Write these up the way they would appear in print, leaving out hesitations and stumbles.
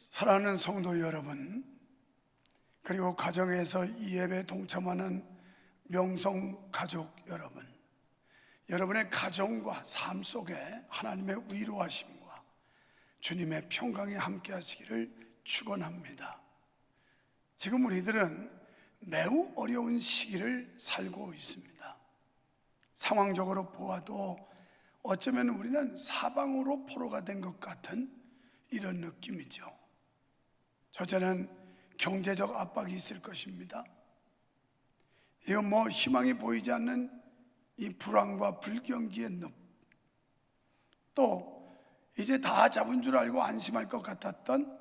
사랑하는 성도 여러분, 그리고 가정에서 이 예배에 동참하는 명성 가족 여러분, 여러분의 가정과 삶 속에 하나님의 위로하심과 주님의 평강이 함께 하시기를 축원합니다. 지금 우리들은 매우 어려운 시기를 살고 있습니다. 상황적으로 보아도 어쩌면 우리는 사방으로 포로가 된 것 같은 이런 느낌이죠. 첫째는 경제적 압박이 있을 것입니다. 이건 희망이 보이지 않는 이 불안과 불경기의 늪, 또 이제 다 잡은 줄 알고 안심할 것 같았던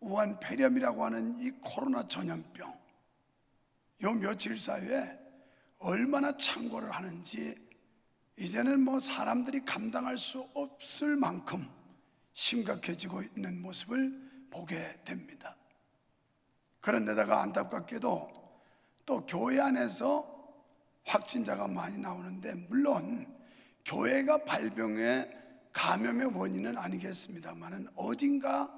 우한 폐렴이라고 하는 이 코로나 전염병, 요 며칠 사이에 얼마나 창궐을 하는지 이제는 사람들이 감당할 수 없을 만큼 심각해지고 있는 모습을 보게 됩니다. 그런데다가 안타깝게도 또 교회 안에서 확진자가 많이 나오는데, 물론 교회가 발병의 감염의 원인은 아니겠습니다만 어딘가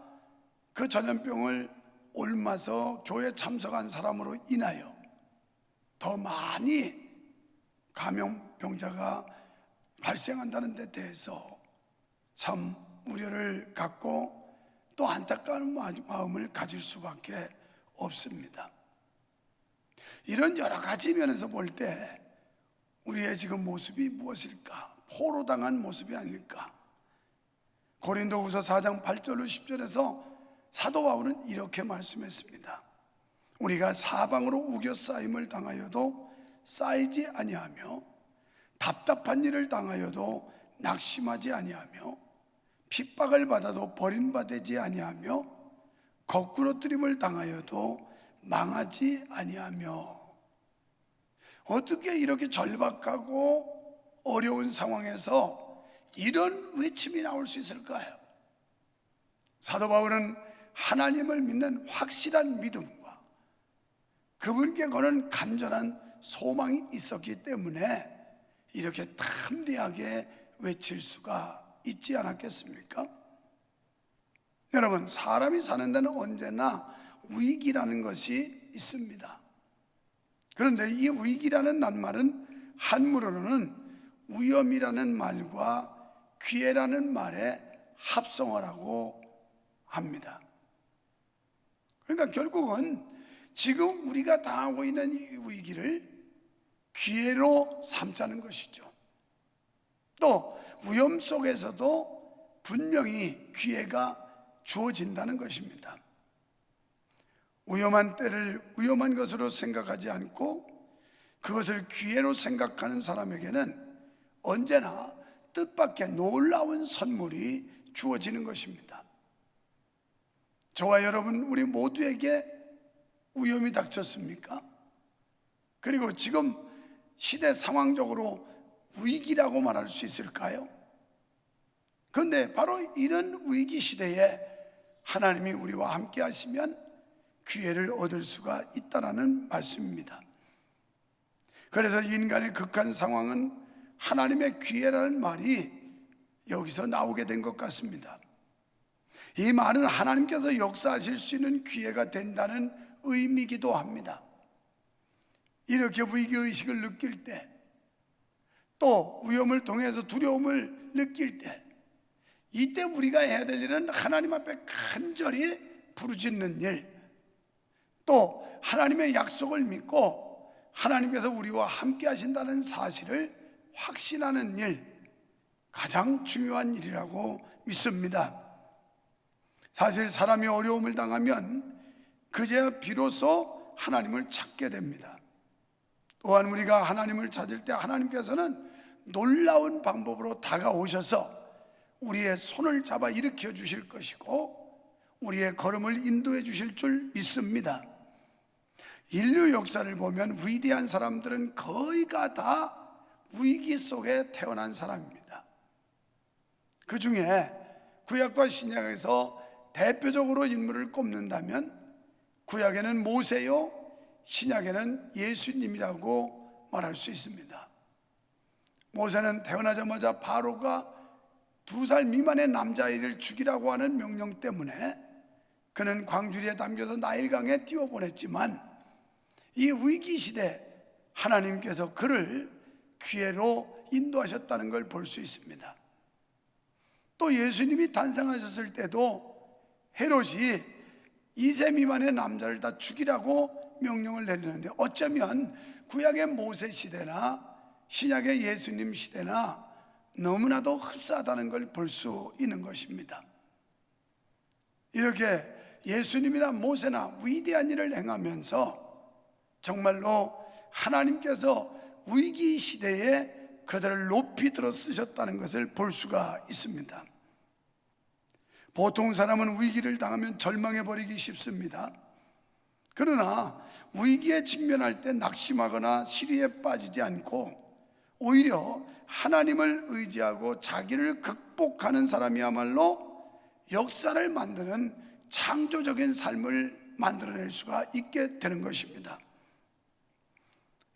그 전염병을 옮아서 교회 참석한 사람으로 인하여 더 많이 감염병자가 발생한다는 데 대해서 참 우려를 갖고 또 안타까운 마음을 가질 수밖에 없습니다. 이런 여러 가지 면에서 볼 때 우리의 지금 모습이 무엇일까? 포로당한 모습이 아닐까? 고린도후서 4장 8절로 10절에서 사도 바울은 이렇게 말씀했습니다. 우리가 사방으로 우겨싸임을 당하여도 쌓이지 아니하며, 답답한 일을 당하여도 낙심하지 아니하며, 핍박을 받아도 버림받지 아니하며, 거꾸로뜨림을 당하여도 망하지 아니하며. 어떻게 이렇게 절박하고 어려운 상황에서 이런 외침이 나올 수 있을까요? 사도 바울은 하나님을 믿는 확실한 믿음과 그분께 거는 간절한 소망이 있었기 때문에 이렇게 담대하게 외칠 수가 있지 않았겠습니까? 여러분, 사람이 사는 데는 언제나 위기라는 것이 있습니다. 그런데 이 위기라는 낱말은 한문으로는 위험이라는 말과 기회라는 말의 합성어라고 합니다. 그러니까 결국은 지금 우리가 당하고 있는 이 위기를 기회로 삼자는 것이죠. 또 위험 속에서도 분명히 기회가 주어진다는 것입니다. 위험한 때를 위험한 것으로 생각하지 않고 그것을 기회로 생각하는 사람에게는 언제나 뜻밖의 놀라운 선물이 주어지는 것입니다. 저와 여러분, 우리 모두에게 위험이 닥쳤습니까? 그리고 지금 시대 상황적으로 위기라고 말할 수 있을까요? 그런데 바로 이런 위기 시대에 하나님이 우리와 함께 하시면 기회를 얻을 수가 있다는 말씀입니다. 그래서 인간의 극한 상황은 하나님의 기회라는 말이 여기서 나오게 된 것 같습니다. 이 말은 하나님께서 역사하실 수 있는 기회가 된다는 의미이기도 합니다. 이렇게 위기의식을 느낄 때, 또 위험을 통해서 두려움을 느낄 때, 이때 우리가 해야 될 일은 하나님 앞에 간절히 부르짖는 일, 또 하나님의 약속을 믿고 하나님께서 우리와 함께 하신다는 사실을 확신하는 일, 가장 중요한 일이라고 믿습니다. 사실 사람이 어려움을 당하면 그제야 비로소 하나님을 찾게 됩니다. 또한 우리가 하나님을 찾을 때 하나님께서는 놀라운 방법으로 다가오셔서 우리의 손을 잡아 일으켜 주실 것이고 우리의 걸음을 인도해 주실 줄 믿습니다. 인류 역사를 보면 위대한 사람들은 거의가 다 위기 속에 태어난 사람입니다. 그 중에 구약과 신약에서 대표적으로 인물을 꼽는다면 구약에는 모세요, 신약에는 예수님이라고 말할 수 있습니다. 모세는 태어나자마자 바로가 2살 미만의 남자아이를 죽이라고 하는 명령 때문에 그는 광주리에 담겨서 나일강에 띄워보냈지만 이 위기 시대 하나님께서 그를 기회로 인도하셨다는 걸 볼 수 있습니다. 또 예수님이 탄생하셨을 때도 헤롯이 2세 미만의 남자를 다 죽이라고 명령을 내리는데 어쩌면 구약의 모세 시대나 신약의 예수님 시대나 너무나도 흡사하다는 걸 볼 수 있는 것입니다. 이렇게 예수님이나 모세나 위대한 일을 행하면서 정말로 하나님께서 위기 시대에 그들을 높이 들어 쓰셨다는 것을 볼 수가 있습니다. 보통 사람은 위기를 당하면 절망해 버리기 쉽습니다. 그러나 위기에 직면할 때 낙심하거나 시리에 빠지지 않고 오히려 하나님을 의지하고 자기를 극복하는 사람이야말로 역사를 만드는 창조적인 삶을 만들어낼 수가 있게 되는 것입니다.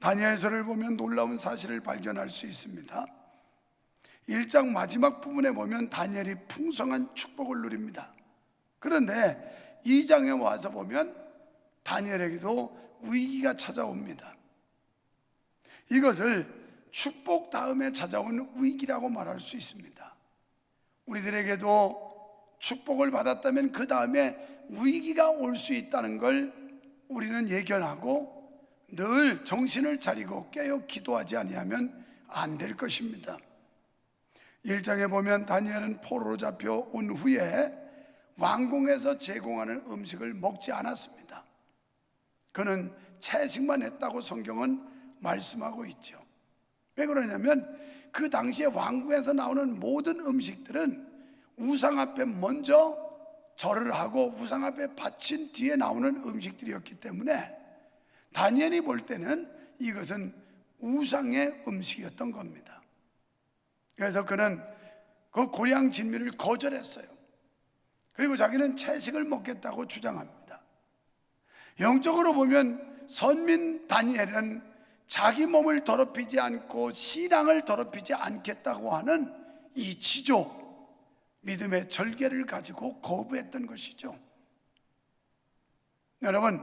다니엘서를 보면 놀라운 사실을 발견할 수 있습니다. 1장 마지막 부분에 보면 다니엘이 풍성한 축복을 누립니다. 그런데 2장에 와서 보면 다니엘에게도 위기가 찾아옵니다. 이것을 축복 다음에 찾아온 위기라고 말할 수 있습니다. 우리들에게도 축복을 받았다면 그 다음에 위기가 올 수 있다는 걸 우리는 예견하고 늘 정신을 차리고 깨어 기도하지 아니하면 안 될 것입니다. 1장에 보면 다니엘은 포로로 잡혀온 후에 왕궁에서 제공하는 음식을 먹지 않았습니다. 그는 채식만 했다고 성경은 말씀하고 있죠. 왜 그러냐면 그 당시에 왕궁에서 나오는 모든 음식들은 우상 앞에 먼저 절을 하고 우상 앞에 바친 뒤에 나오는 음식들이었기 때문에 다니엘이 볼 때는 이것은 우상의 음식이었던 겁니다. 그래서 그는 그 고량 진미를 거절했어요. 그리고 자기는 채식을 먹겠다고 주장합니다. 영적으로 보면 선민 다니엘은 자기 몸을 더럽히지 않고 신앙을 더럽히지 않겠다고 하는 이 지조, 믿음의 절개를 가지고 거부했던 것이죠. 여러분,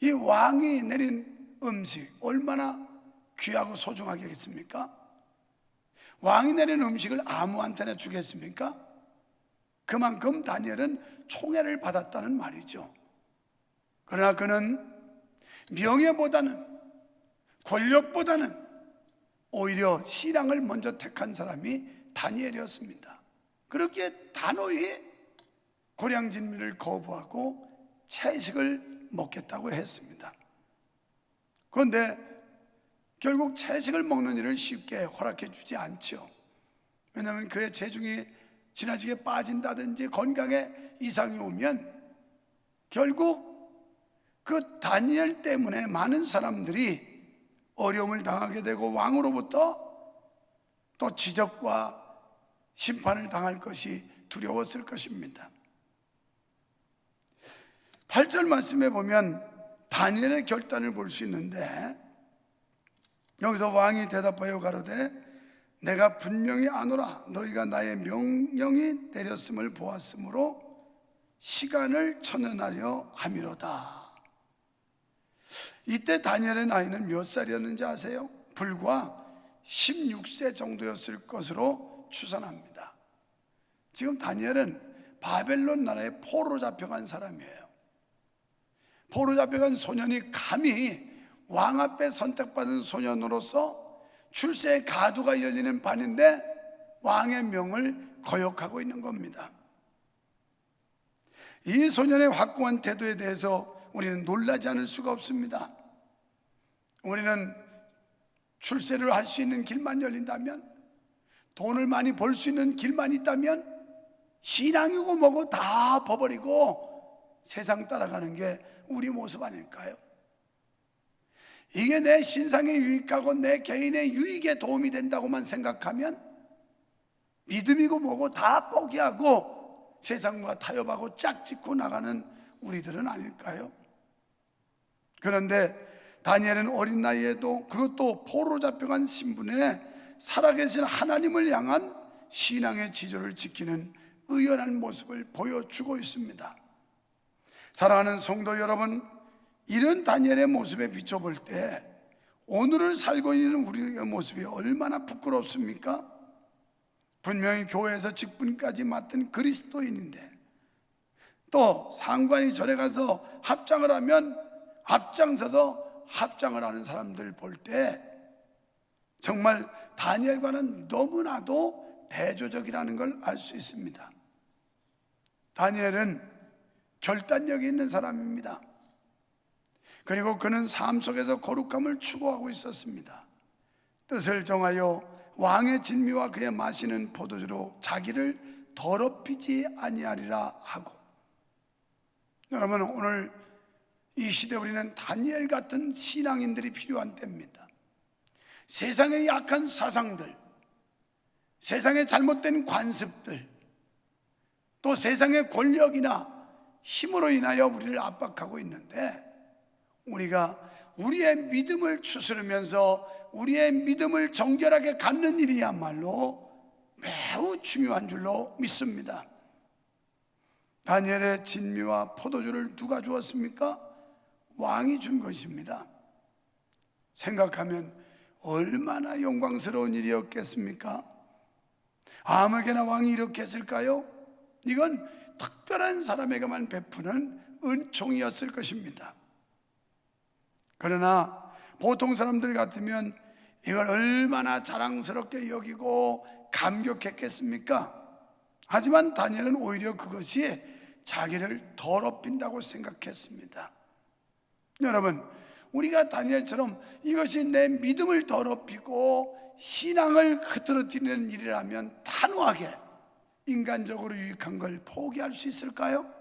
이 왕이 내린 음식 얼마나 귀하고 소중하겠습니까? 왕이 내린 음식을 아무한테나 주겠습니까? 그만큼 다니엘은 총애를 받았다는 말이죠. 그러나 그는 명예보다는 권력보다는 오히려 신앙을 먼저 택한 사람이 다니엘이었습니다. 그렇게 단호히 고량진미를 거부하고 채식을 먹겠다고 했습니다. 그런데 결국 채식을 먹는 일을 쉽게 허락해 주지 않죠. 왜냐하면 그의 체중이 지나치게 빠진다든지 건강에 이상이 오면 결국 그 다니엘 때문에 많은 사람들이 어려움을 당하게 되고 왕으로부터 또 지적과 심판을 당할 것이 두려웠을 것입니다. 8절 말씀에 보면 다니엘의 결단을 볼 수 있는데 여기서 왕이 대답하여 가로되 내가 분명히 아노라 너희가 나의 명령이 내렸음을 보았으므로 시간을 천연하려 함이로다. 이때 다니엘의 나이는 몇 살이었는지 아세요? 불과 16세 정도였을 것으로 추산합니다. 지금 다니엘은 바벨론 나라에 포로로 잡혀간 사람이에요. 포로로 잡혀간 소년이 감히 왕 앞에 선택받은 소년으로서 출세의 가두가 열리는 반인데 왕의 명을 거역하고 있는 겁니다. 이 소년의 확고한 태도에 대해서 우리는 놀라지 않을 수가 없습니다. 우리는 출세를 할 수 있는 길만 열린다면, 돈을 많이 벌 수 있는 길만 있다면 신앙이고 뭐고 다 버버리고 세상 따라가는 게 우리 모습 아닐까요? 이게 내 신상에 유익하고 내 개인의 유익에 도움이 된다고만 생각하면 믿음이고 뭐고 다 포기하고 세상과 타협하고 짝짓고 나가는 우리들은 아닐까요? 그런데 다니엘은 어린 나이에도 그것도 포로로 잡혀간 신분에 살아계신 하나님을 향한 신앙의 지조를 지키는 의연한 모습을 보여주고 있습니다. 사랑하는 성도 여러분, 이런 다니엘의 모습에 비춰볼 때 오늘을 살고 있는 우리의 모습이 얼마나 부끄럽습니까? 분명히 교회에서 직분까지 맡은 그리스도인인데, 또 상관이 절에 가서 합장을 하면 앞장서서 합장을 하는 사람들 볼 때 정말 다니엘과는 너무나도 대조적이라는 걸 알 수 있습니다. 다니엘은 결단력이 있는 사람입니다. 그리고 그는 삶 속에서 거룩함을 추구하고 있었습니다. 뜻을 정하여 왕의 진미와 그의 마시는 포도주로 자기를 더럽히지 아니하리라 하고. 여러분, 오늘 이 시대 우리는 다니엘 같은 신앙인들이 필요한 때입니다. 세상의 약한 사상들, 세상의 잘못된 관습들, 또 세상의 권력이나 힘으로 인하여 우리를 압박하고 있는데, 우리가 우리의 믿음을 추스르면서 우리의 믿음을 정결하게 갖는 일이야말로 매우 중요한 줄로 믿습니다. 다니엘의 진미와 포도주를 누가 주었습니까? 왕이 준 것입니다. 생각하면 얼마나 영광스러운 일이었겠습니까? 아무에게나 왕이 이렇게 했을까요? 이건 특별한 사람에게만 베푸는 은총이었을 것입니다. 그러나 보통 사람들 같으면 이걸 얼마나 자랑스럽게 여기고 감격했겠습니까? 하지만 다니엘은 오히려 그것이 자기를 더럽힌다고 생각했습니다. 여러분, 우리가 다니엘처럼 이것이 내 믿음을 더럽히고 신앙을 흐트러뜨리는 일이라면 단호하게 인간적으로 유익한 걸 포기할 수 있을까요?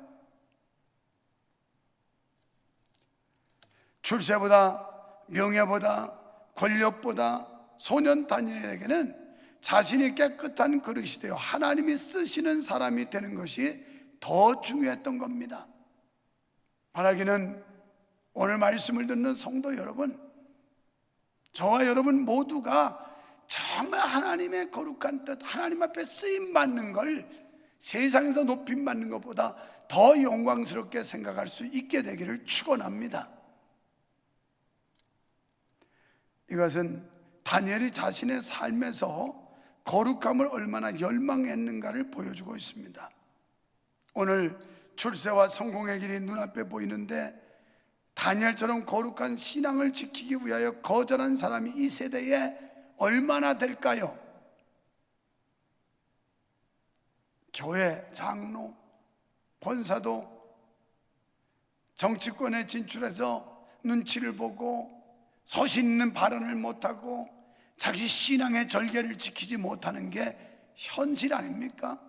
출세보다, 명예보다, 권력보다 소년 다니엘에게는 자신이 깨끗한 그릇이 되어 하나님이 쓰시는 사람이 되는 것이 더 중요했던 겁니다. 바라기는 오늘 말씀을 듣는 성도 여러분, 저와 여러분 모두가 정말 하나님의 거룩한 뜻, 하나님 앞에 쓰임받는 걸 세상에서 높임받는 것보다 더 영광스럽게 생각할 수 있게 되기를 축원합니다. 이것은 다니엘이 자신의 삶에서 거룩함을 얼마나 열망했는가를 보여주고 있습니다. 오늘 출세와 성공의 길이 눈앞에 보이는데, 다니엘처럼 거룩한 신앙을 지키기 위하여 거절한 사람이 이 세대에 얼마나 될까요? 교회, 장로, 본사도 정치권에 진출해서 눈치를 보고 소신 있는 발언을 못하고 자기 신앙의 절개를 지키지 못하는 게 현실 아닙니까?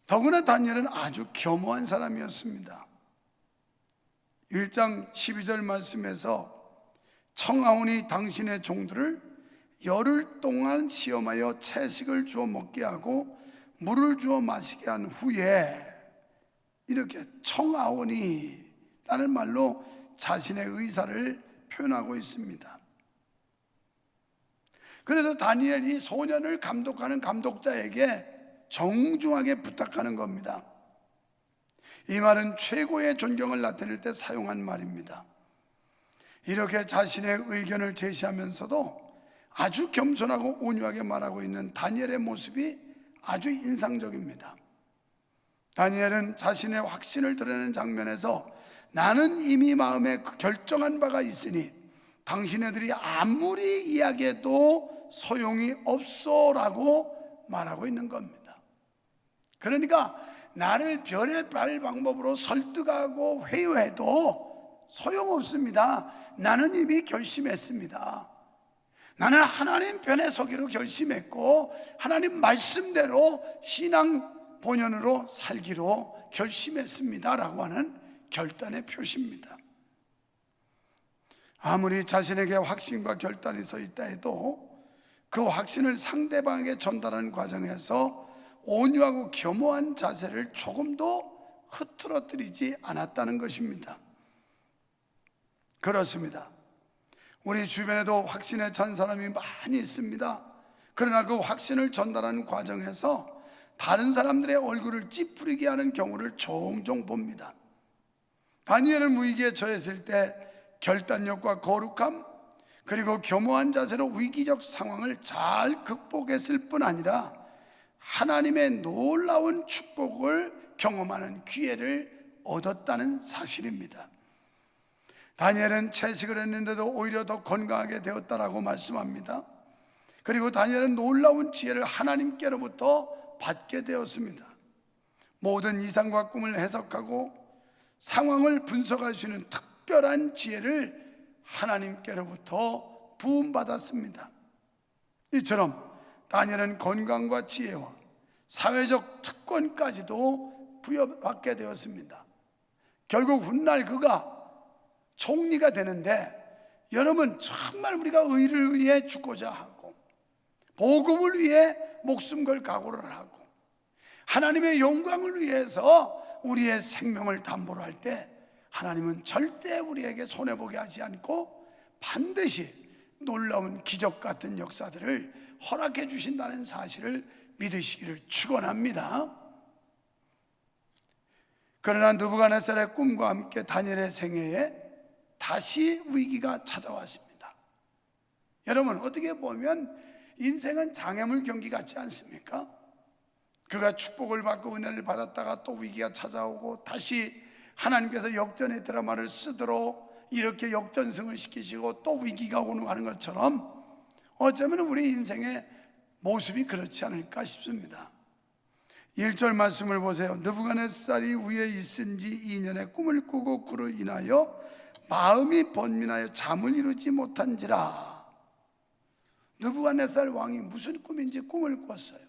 더구나 다니엘은 아주 겸허한 사람이었습니다. 1장 12절 말씀에서 청하오니 당신의 종들을 열흘 동안 시험하여 채식을 주어 먹게 하고 물을 주어 마시게 한 후에, 이렇게 청하오니 라는 말로 자신의 의사를 표현하고 있습니다. 그래서 다니엘이 소년을 감독하는 감독자에게 정중하게 부탁하는 겁니다. 이 말은 최고의 존경을 나타낼 때 사용한 말입니다. 이렇게 자신의 의견을 제시하면서도 아주 겸손하고 온유하게 말하고 있는 다니엘의 모습이 아주 인상적입니다. 다니엘은 자신의 확신을 드러내는 장면에서 나는 이미 마음에 결정한 바가 있으니 당신네들이 아무리 이야기해도 소용이 없소라고 말하고 있는 겁니다. 그러니까 나를 별의 별 방법으로 설득하고 회유해도 소용없습니다. 나는 이미 결심했습니다. 나는 하나님 편에 서기로 결심했고 하나님 말씀대로 신앙 본연으로 살기로 결심했습니다 라고 하는 결단의 표시입니다. 아무리 자신에게 확신과 결단이 서 있다 해도 그 확신을 상대방에게 전달하는 과정에서 온유하고 겸허한 자세를 조금도 흐트러뜨리지 않았다는 것입니다. 그렇습니다. 우리 주변에도 확신에 찬 사람이 많이 있습니다. 그러나 그 확신을 전달하는 과정에서 다른 사람들의 얼굴을 찌푸리게 하는 경우를 종종 봅니다. 다니엘은 위기에 처했을 때 결단력과 거룩함, 그리고 겸허한 자세로 위기적 상황을 잘 극복했을 뿐 아니라 하나님의 놀라운 축복을 경험하는 기회를 얻었다는 사실입니다. 다니엘은 채식을 했는데도 오히려 더 건강하게 되었다라고 말씀합니다. 그리고 다니엘은 놀라운 지혜를 하나님께로부터 받게 되었습니다. 모든 이상과 꿈을 해석하고 상황을 분석할 수 있는 특별한 지혜를 하나님께로부터 부음받았습니다. 이처럼 다니엘은 건강과 지혜와 사회적 특권까지도 부여받게 되었습니다. 결국 훗날 그가 총리가 되는데, 여러분, 정말 우리가 의를 위해 죽고자 하고 복음을 위해 목숨 걸 각오를 하고 하나님의 영광을 위해서 우리의 생명을 담보로 할 때 하나님은 절대 우리에게 손해보게 하지 않고 반드시 놀라운 기적 같은 역사들을 허락해 주신다는 사실을 믿으시기를 축원합니다. 그러나 느부갓네살의 꿈과 함께 다니엘의 생애에 다시 위기가 찾아왔습니다. 여러분, 어떻게 보면 인생은 장애물 경기 같지 않습니까? 그가 축복을 받고 은혜를 받았다가 또 위기가 찾아오고 다시 하나님께서 역전의 드라마를 쓰도록 이렇게 역전승을 시키시고 또 위기가 오는 하는 것처럼 어쩌면 우리 인생의 모습이 그렇지 않을까 싶습니다. 1절 말씀을 보세요. 느부갓네살이 위에 있은 지 2년의 꿈을 꾸고 그로 인하여 마음이 번민하여 잠을 이루지 못한지라. 느부갓네살 왕이 무슨 꿈인지 꿈을 꿨어요.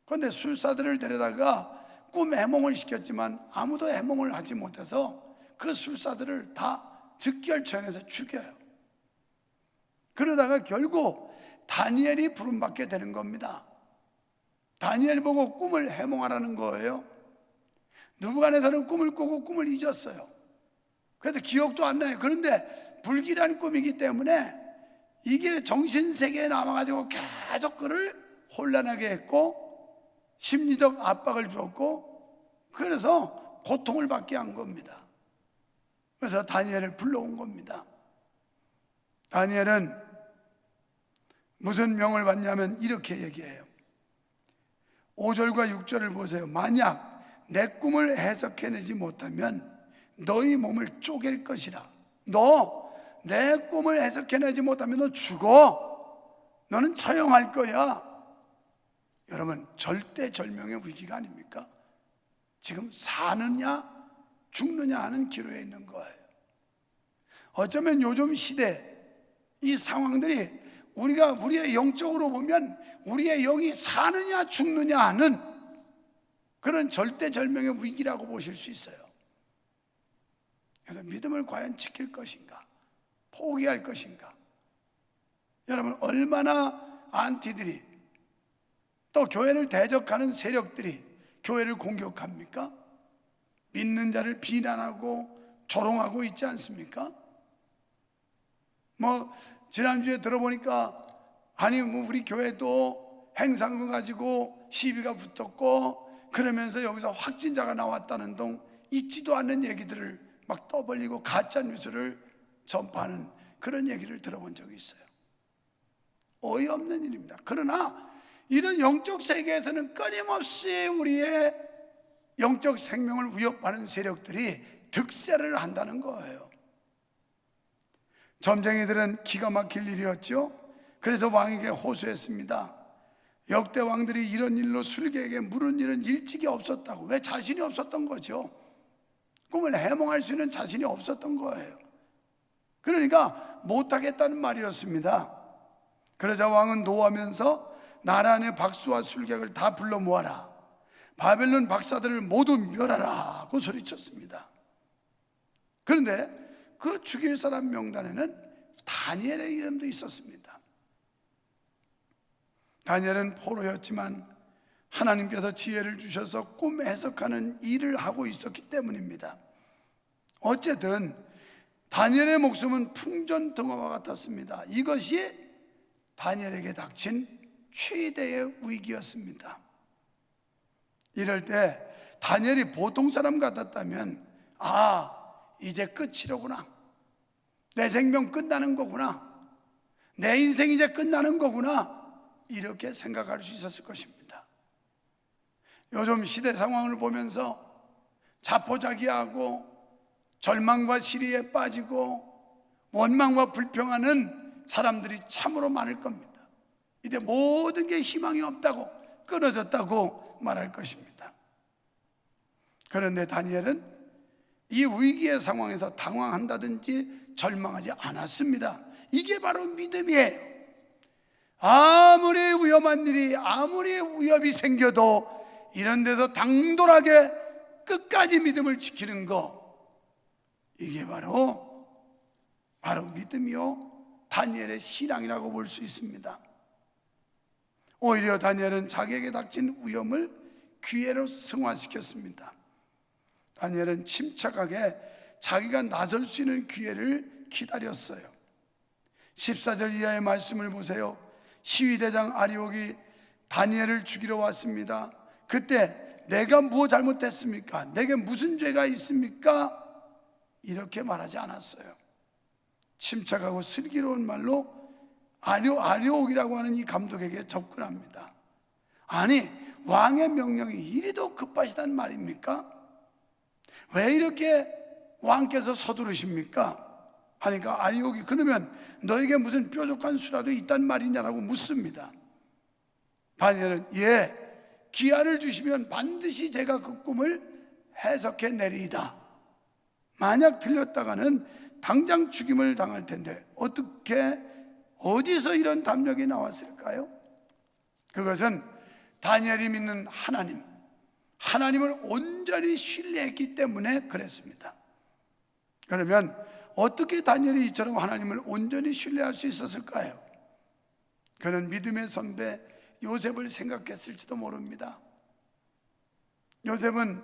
그런데 술사들을 데려다가 꿈 해몽을 시켰지만 아무도 해몽을 하지 못해서 그 술사들을 다 즉결처형해서 죽여요. 그러다가 결국 다니엘이 부름받게 되는 겁니다. 다니엘 보고 꿈을 해몽하라는 거예요. 느부갓네살은 꿈을 꾸고 꿈을 잊었어요. 그래도 기억도 안 나요. 그런데 불길한 꿈이기 때문에 이게 정신세계에 남아가지고 계속 그를 혼란하게 했고 심리적 압박을 주었고 그래서 고통을 받게 한 겁니다. 그래서 다니엘을 불러온 겁니다. 다니엘은 무슨 명을 받냐면 이렇게 얘기해요. 5절과 6절을 보세요. 만약 내 꿈을 해석해내지 못하면 너희 몸을 쪼갤 것이라. 너 내 꿈을 해석해내지 못하면 너 죽어. 너는 처형할 거야. 여러분, 절대절명의 위기가 아닙니까? 지금 사느냐 죽느냐 하는 기로에 있는 거예요. 어쩌면 요즘 시대 이 상황들이 우리가 우리의 영적으로 보면 우리의 영이 사느냐 죽느냐 하는 그런 절대절명의 위기라고 보실 수 있어요. 그래서 믿음을 과연 지킬 것인가 포기할 것인가. 여러분, 얼마나 안티들이 또 교회를 대적하는 세력들이 교회를 공격합니까? 믿는 자를 비난하고 조롱하고 있지 않습니까? 지난주에 들어보니까 아니 우리 교회도 행상금 가지고 시비가 붙었고 그러면서 여기서 확진자가 나왔다는 등 있지도 않는 얘기들을 막 떠벌리고 가짜 뉴스를 전파하는 그런 얘기를 들어본 적이 있어요. 어이없는 일입니다. 그러나 이런 영적 세계에서는 끊임없이 우리의 영적 생명을 위협하는 세력들이 득세를 한다는 거예요. 점쟁이들은 기가 막힐 일이었죠. 그래서 왕에게 호소했습니다. 역대 왕들이 이런 일로 술객에게 물은 일은 일찍이 없었다고. 왜? 자신이 없었던 거죠. 꿈을 해몽할 수 있는 자신이 없었던 거예요. 그러니까 못하겠다는 말이었습니다. 그러자 왕은 노하면서 나라 안의 박수와 술객을 다 불러 모아라. 바벨론 박사들을 모두 멸하라고 소리쳤습니다. 그런데 그 죽일 사람 명단에는 다니엘의 이름도 있었습니다. 다니엘은 포로였지만 하나님께서 지혜를 주셔서 꿈 해석하는 일을 하고 있었기 때문입니다. 어쨌든 다니엘의 목숨은 풍전등화와 같았습니다. 이것이 다니엘에게 닥친 최대의 위기였습니다. 이럴 때 다니엘이 보통 사람 같았다면 이제 끝이로구나, 내 생명 끝나는 거구나, 내 인생 이제 끝나는 거구나, 이렇게 생각할 수 있었을 것입니다. 요즘 시대 상황을 보면서 자포자기하고 절망과 시리에 빠지고 원망과 불평하는 사람들이 참으로 많을 겁니다. 이제 모든 게 희망이 없다고, 끊어졌다고 말할 것입니다. 그런데 다니엘은 이 위기의 상황에서 당황한다든지 절망하지 않았습니다. 이게 바로 믿음이에요. 아무리 위험한 일이, 아무리 위협이 생겨도 이런 데서 당돌하게 끝까지 믿음을 지키는 거, 이게 바로 믿음이요 다니엘의 신앙이라고 볼 수 있습니다. 오히려 다니엘은 자기에게 닥친 위험을 기회로 승화시켰습니다. 다니엘은 침착하게 자기가 나설 수 있는 기회를 기다렸어요. 14절 이하의 말씀을 보세요. 시위대장 아리옥이 다니엘을 죽이러 왔습니다. 그때 내가 무엇 잘못했습니까? 내게 무슨 죄가 있습니까? 이렇게 말하지 않았어요. 침착하고 슬기로운 말로 아리옥이라고 하는 이 감독에게 접근합니다. 아니, 왕의 명령이 이리도 급하시단 말입니까? 왜 이렇게 왕께서 서두르십니까? 하니까 아리옥이 그러면 너에게 무슨 뾰족한 수라도 있단 말이냐라고 묻습니다. 다니엘은 기한을 주시면 반드시 제가 그 꿈을 해석해 내리이다. 만약 틀렸다가는 당장 죽임을 당할 텐데 어디서 이런 담력이 나왔을까요? 그것은 다니엘이 믿는 하나님을 온전히 신뢰했기 때문에 그랬습니다. 그러면 어떻게 다니엘이 이처럼 하나님을 온전히 신뢰할 수 있었을까요? 그는 믿음의 선배 요셉을 생각했을지도 모릅니다. 요셉은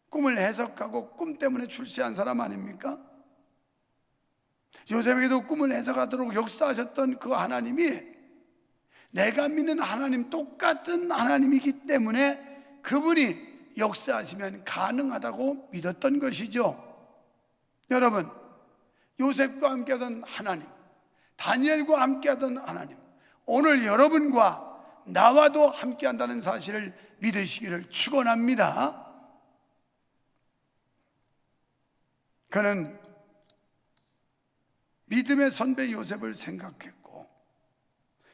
꿈을 해석하고 꿈 때문에 출세한 사람 아닙니까? 요셉에게도 꿈을 해석하도록 역사하셨던 그 하나님이 내가 믿는 하나님, 똑같은 하나님이기 때문에 그분이 역사하시면 가능하다고 믿었던 것이죠. 여러분, 요셉과 함께하던 하나님, 다니엘과 함께하던 하나님, 오늘 여러분과 나와도 함께한다는 사실을 믿으시기를 축원합니다. 그는 믿음의 선배 요셉을 생각했고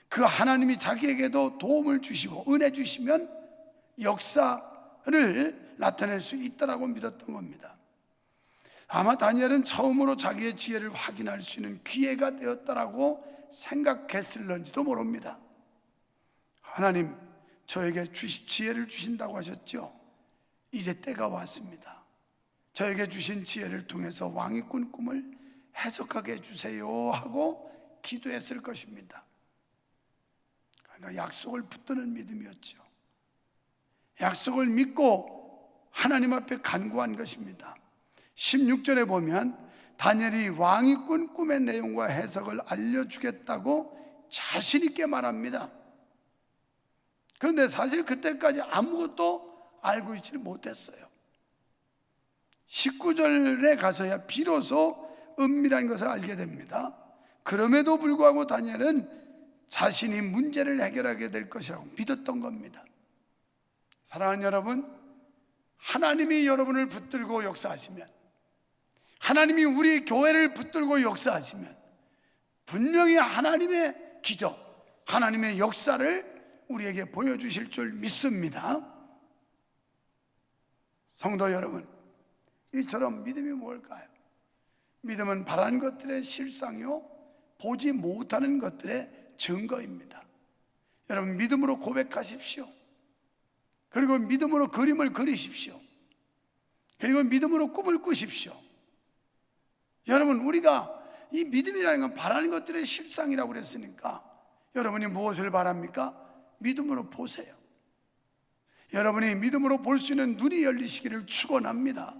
그 하나님이 자기에게도 도움을 주시고 은혜 주시면 역사를 나타낼 수 있다라고 믿었던 겁니다. 아마 다니엘은 처음으로 자기의 지혜를 확인할 수 있는 기회가 되었다라고 생각했을런지도 모릅니다. 하나님, 저에게 지혜를 주신다고 하셨죠? 이제 때가 왔습니다. 저에게 주신 지혜를 통해서 왕이 꾼 꿈을 해석하게 해주세요 하고 기도했을 것입니다. 그러니까 약속을 붙드는 믿음이었죠. 약속을 믿고 하나님 앞에 간구한 것입니다. 16절에 보면 다니엘이 왕이 꾼 꿈의 내용과 해석을 알려주겠다고 자신 있게 말합니다. 그런데 사실 그때까지 아무것도 알고 있지는 못했어요. 19절에 가서야 비로소 은밀한 것을 알게 됩니다. 그럼에도 불구하고 다니엘은 자신이 문제를 해결하게 될 것이라고 믿었던 겁니다. 사랑하는 여러분, 하나님이 여러분을 붙들고 역사하시면, 하나님이 우리 교회를 붙들고 역사하시면 분명히 하나님의 기적, 하나님의 역사를 우리에게 보여주실 줄 믿습니다. 성도 여러분, 이처럼 믿음이 뭘까요? 믿음은 바라는 것들의 실상이요 보지 못하는 것들의 증거입니다. 여러분, 믿음으로 고백하십시오. 그리고 믿음으로 그림을 그리십시오. 그리고 믿음으로 꿈을 꾸십시오. 여러분, 우리가 이 믿음이라는 건 바라는 것들의 실상이라고 그랬으니까 여러분이 무엇을 바랍니까? 믿음으로 보세요. 여러분이 믿음으로 볼 수 있는 눈이 열리시기를 축원합니다.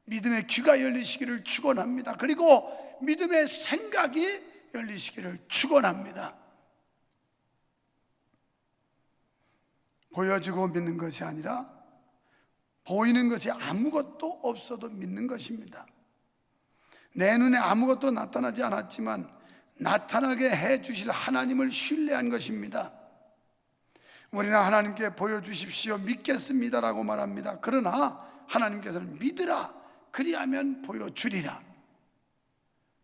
믿음의 귀가 열리시기를 축원합니다. 그리고 믿음의 생각이 열리시기를 축원합니다. 보여지고 믿는 것이 아니라 보이는 것이 아무것도 없어도 믿는 것입니다. 내 눈에 아무것도 나타나지 않았지만 나타나게 해 주실 하나님을 신뢰한 것입니다. 우리는 하나님께 보여주십시오, 믿겠습니다라고 말합니다. 그러나 하나님께서는 믿으라, 그리하면 보여주리라.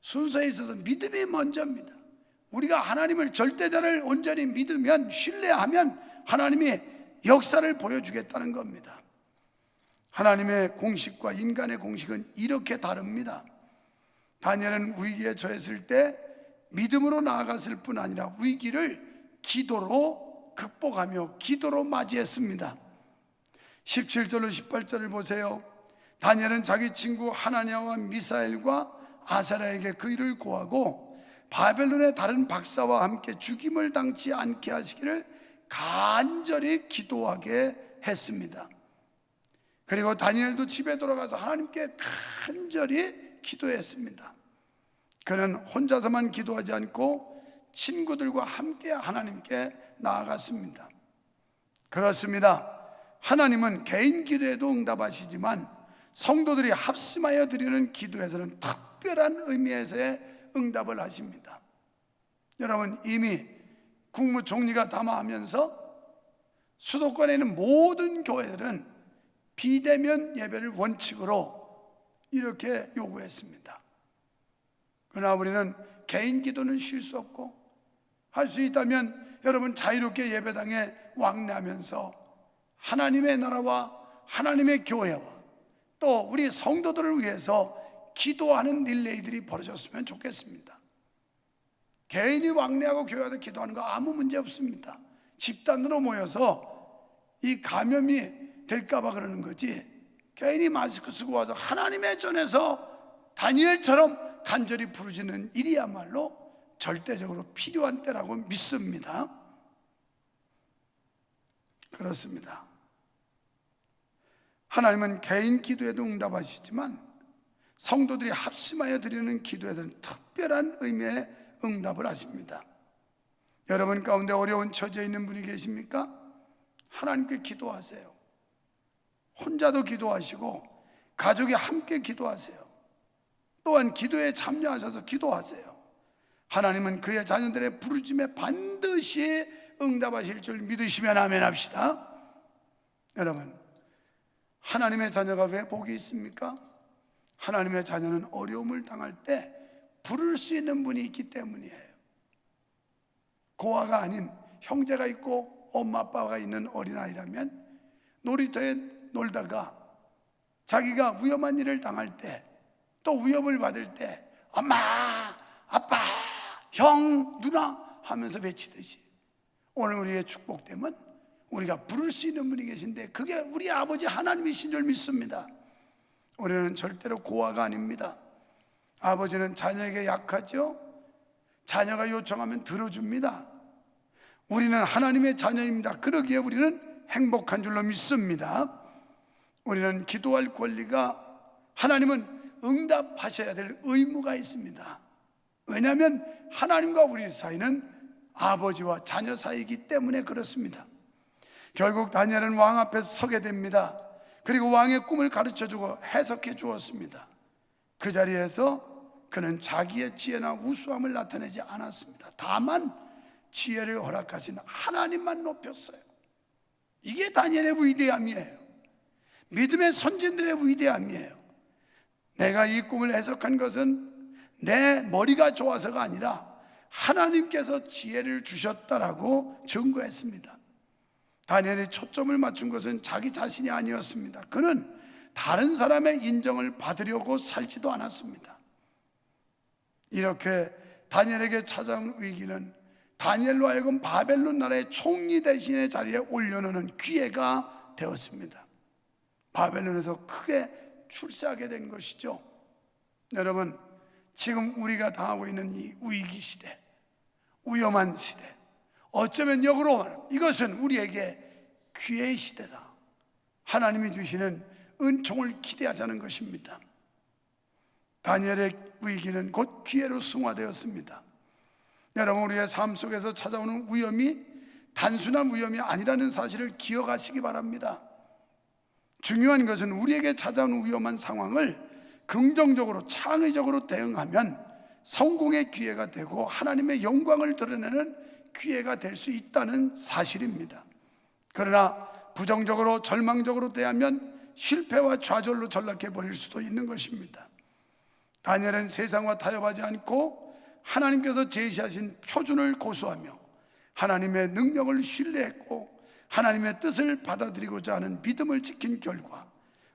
순서에 있어서 믿음이 먼저입니다. 우리가 하나님을, 절대자를 온전히 믿으면, 신뢰하면 하나님이 역사를 보여주겠다는 겁니다. 하나님의 공식과 인간의 공식은 이렇게 다릅니다. 다니엘은 위기에 처했을 때 믿음으로 나아갔을 뿐 아니라 위기를 기도로 극복하며 기도로 맞이했습니다. 17절로 18절을 보세요. 다니엘은 자기 친구 하나냐와 미사엘과 아사랴에게 그 일을 고하고 바벨론의 다른 박사와 함께 죽임을 당치 않게 하시기를 간절히 기도하게 했습니다. 그리고 다니엘도 집에 돌아가서 하나님께 간절히 기도했습니다. 그는 혼자서만 기도하지 않고 친구들과 함께 하나님께 나아갔습니다. 그렇습니다. 하나님은 개인 기도에도 응답하시지만 성도들이 합심하여 드리는 기도에서는 특별한 의미에서의 응답을 하십니다. 여러분, 이미 국무총리가 담화하면서 수도권에 있는 모든 교회들은 비대면 예배를 원칙으로 이렇게 요구했습니다. 그러나 우리는 개인 기도는 쉴 수 없고, 할 수 있다면 여러분 자유롭게 예배당에 왕래하면서 하나님의 나라와 하나님의 교회와 또 우리 성도들을 위해서 기도하는 릴레이들이 벌어졌으면 좋겠습니다. 개인이 왕래하고 교회에서 기도하는 거 아무 문제 없습니다. 집단으로 모여서 이 감염이 될까 봐 그러는 거지, 개인이 마스크 쓰고 와서 하나님의 전에서 다니엘처럼 간절히 부르짖는 일이야말로 절대적으로 필요한 때라고 믿습니다. 그렇습니다. 하나님은 개인 기도에도 응답하시지만 성도들이 합심하여 드리는 기도에서는 특별한 의미의 응답을 하십니다. 여러분 가운데 어려운 처지에 있는 분이 계십니까? 하나님께 기도하세요. 혼자도 기도하시고 가족이 함께 기도하세요. 또한 기도에 참여하셔서 기도하세요. 하나님은 그의 자녀들의 부르짖음에 반드시 응답하실 줄 믿으시면 아멘 합시다. 여러분, 하나님의 자녀가 왜 복이 있습니까? 하나님의 자녀는 어려움을 당할 때 부를 수 있는 분이 있기 때문이에요. 고아가 아닌 형제가 있고 엄마 아빠가 있는 어린아이라면 놀이터에 놀다가 자기가 위험한 일을 당할 때, 또 위협을 받을 때 엄마, 아빠, 형, 누나 하면서 외치듯이 오늘 우리의 축복됨은 우리가 부를 수 있는 분이 계신데 그게 우리 아버지 하나님이신 줄 믿습니다. 우리는 절대로 고아가 아닙니다. 아버지는 자녀에게 약하죠. 자녀가 요청하면 들어줍니다. 우리는 하나님의 자녀입니다. 그러기에 우리는 행복한 줄로 믿습니다. 우리는 기도할 권리가, 하나님은 응답하셔야 될 의무가 있습니다. 왜냐하면 하나님과 우리 사이는 아버지와 자녀 사이이기 때문에 그렇습니다. 결국 다니엘은 왕 앞에 서게 됩니다. 그리고 왕의 꿈을 가르쳐주고 해석해 주었습니다. 그 자리에서 그는 자기의 지혜나 우수함을 나타내지 않았습니다. 다만 지혜를 허락하신 하나님만 높였어요. 이게 다니엘의 위대함이에요. 믿음의 선진들의 위대함이에요. 내가 이 꿈을 해석한 것은 내 머리가 좋아서가 아니라 하나님께서 지혜를 주셨다라고 증거했습니다. 다니엘이 초점을 맞춘 것은 자기 자신이 아니었습니다. 그는 다른 사람의 인정을 받으려고 살지도 않았습니다. 이렇게 다니엘에게 찾아온 위기는 다니엘로 하여금 바벨론 나라의 총리 대신의 자리에 올려놓는 기회가 되었습니다. 바벨론에서 크게 출세하게 된 것이죠. 여러분, 지금 우리가 당하고 있는 이 위기 시대, 위험한 시대, 어쩌면 역으로 말하면 이것은 우리에게 기회의 시대다. 하나님이 주시는 은총을 기대하자는 것입니다. 다니엘의 위기는 곧 기회로 승화되었습니다. 여러분, 우리의 삶 속에서 찾아오는 위험이 단순한 위험이 아니라는 사실을 기억하시기 바랍니다. 중요한 것은 우리에게 찾아오는 위험한 상황을 긍정적으로 창의적으로 대응하면 성공의 기회가 되고 하나님의 영광을 드러내는 기회가 될 수 있다는 사실입니다. 그러나 부정적으로 절망적으로 대하면 실패와 좌절로 전락해 버릴 수도 있는 것입니다. 다니엘은 세상과 타협하지 않고 하나님께서 제시하신 표준을 고수하며 하나님의 능력을 신뢰했고 하나님의 뜻을 받아들이고자 하는 믿음을 지킨 결과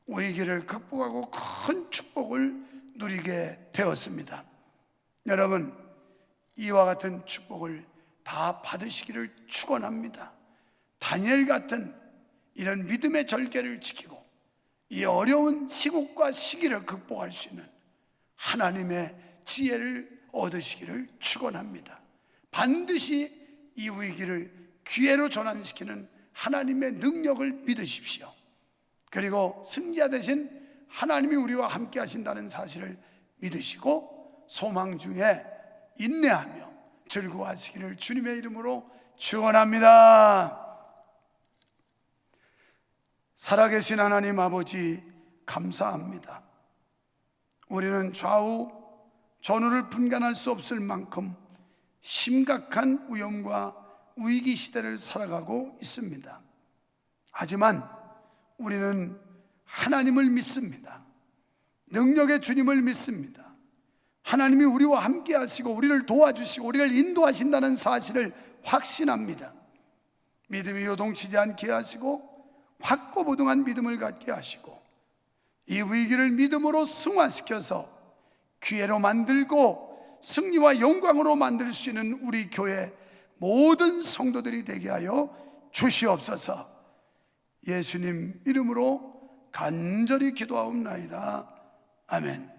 위기를 극복하고 큰 축복을 누리게 되었습니다. 여러분, 이와 같은 축복을 다 받으시기를 축원합니다. 다니엘 같은 이런 믿음의 절개를 지키고 이 어려운 시국과 시기를 극복할 수 있는 하나님의 지혜를 얻으시기를 축원합니다. 반드시 이 위기를 기회로 전환시키는 하나님의 능력을 믿으십시오. 그리고 승리자 되신 하나님이 우리와 함께 하신다는 사실을 믿으시고 소망 중에 인내하며 즐거워하시기를 주님의 이름으로 축원합니다. 살아계신 하나님 아버지, 감사합니다. 우리는 좌우 전우를 분간할 수 없을 만큼 심각한 위험과 위기 시대를 살아가고 있습니다. 하지만 우리는 하나님을 믿습니다. 능력의 주님을 믿습니다. 하나님이 우리와 함께 하시고 우리를 도와주시고 우리를 인도하신다는 사실을 확신합니다. 믿음이 요동치지 않게 하시고 확고부동한 믿음을 갖게 하시고 이 위기를 믿음으로 승화시켜서 기회로 만들고 승리와 영광으로 만들 수 있는 우리 교회 모든 성도들이 되게 하여 주시옵소서. 예수님 이름으로 간절히 기도하옵나이다. 아멘.